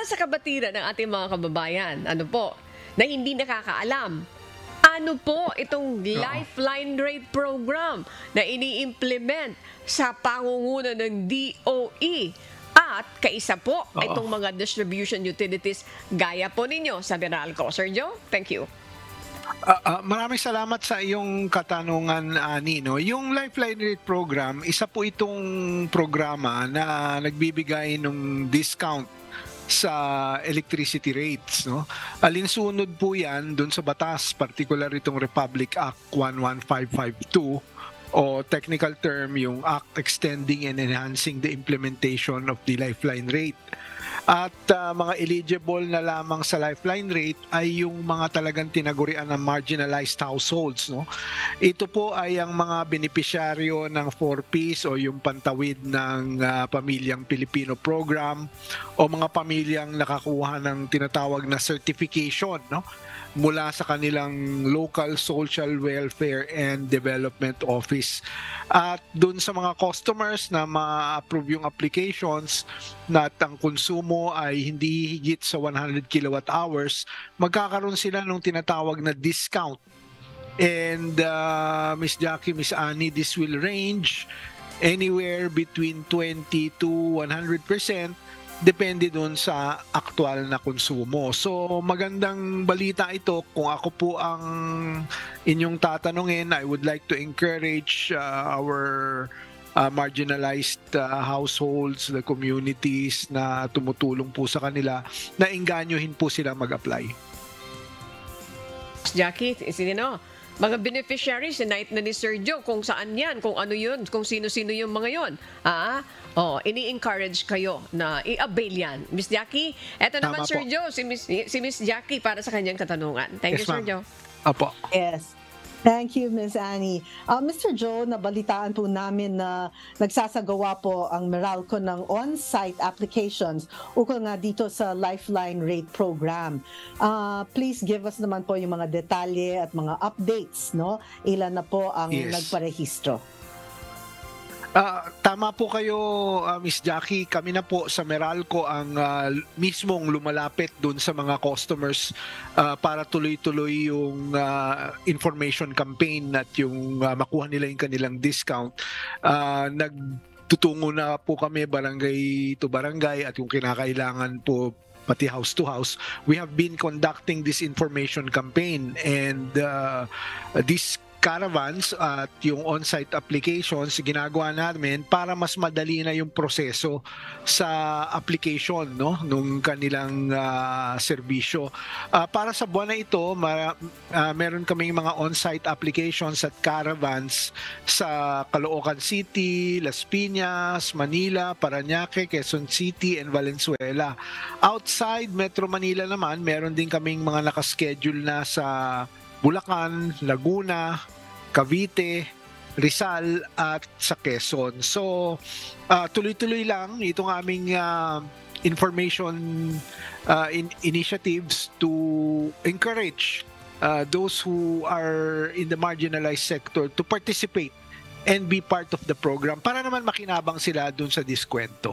Para sa kabatiran ng ating mga kababayan, ano po, na hindi nakakaalam, ano po itong Oo. Lifeline Rate Program na ini-implement sa pangunguna ng DOE? At kaisa po Oo. itong mga distribution utilities gaya po ninyo sa Meralco. Sir Joe, thank you. Maraming salamat sa iyong katanungan, Ani, 'no. Yung Lifeline Rate Program, isa po itong programa na nagbibigay ng discount sa electricity rates, 'no. Alinsunod po 'yan do'n sa batas, particular itong Republic Act 11552 o technical term yung Act Extending and Enhancing the Implementation of the Lifeline Rate. At mga eligible na lamang sa lifeline rate ay yung mga talagang tinagurian ng marginalized households, no. Ito po ay ang mga benepisyaryo ng 4Ps o yung pantawid ng Pamilyang Pilipino program o mga pamilyang nakakuha ng tinatawag na certification, no, mula sa kanilang local social welfare and development office. At dun sa mga customers na ma-approve yung applications na ang konsumo ay hindi higit sa 100 kilowatt hours, magkakaroon sila ng tinatawag na discount. And Miss Jackie, Miss Annie, this will range anywhere between 20 to 100%, depende dun sa aktual na konsumo. So magandang balita ito. Kung ako po ang inyong tatanungin, I would like to encourage our marginalized households, the communities na tumutulong po sa kanila, na engganyohin po sila mag-apply. Jackie, sino? Mga beneficiaries, sinight na ni Sir Joe kung saan yan, kung ano yun, kung sino-sino yung mga yun. Ini-encourage kayo na i-avail yan. Miss Jackie, eto naman Tama Sir po. Joe, si Miss Jackie para sa kanyang katanungan. Thank you, Yes, Sir ma'am. Joe. Apo. Yes. Thank you, Ms. Annie. Mr. Joe, nabalitaan po namin na nagsasagawa po ang Meralco ng on-site applications ukol nga dito sa Lifeline Rate Program. Please give us naman po yung mga detalye at mga updates, no? Ilan na po ang Yes. nagparehistro? Tama po kayo, Miss Jackie. Kami na po sa Meralco ang mismong lumalapit dun sa mga customers para tuloy-tuloy yung information campaign at yung makuha nila yung kanilang discount. Nagtutungo na po kami barangay to barangay at yung kinakailangan po pati house to house. We have been conducting this information campaign, and this caravans at yung on-site applications ginagawa namin para mas madali na yung proseso sa application, no, nung kanilang serbisyo. Para sa buwan na ito, meron kaming mga on-site applications at caravans sa Caloocan City, Las Piñas, Manila, Parañaque, Quezon City, and Valenzuela. Outside Metro Manila naman, meron din kaming mga nakaschedule na sa Bulacan, Laguna, Cavite, Rizal at sa Quezon. So tuloy-tuloy lang itong aming information initiatives to encourage those who are in the marginalized sector to participate and be part of the program para naman makinabang sila dun sa diskwento.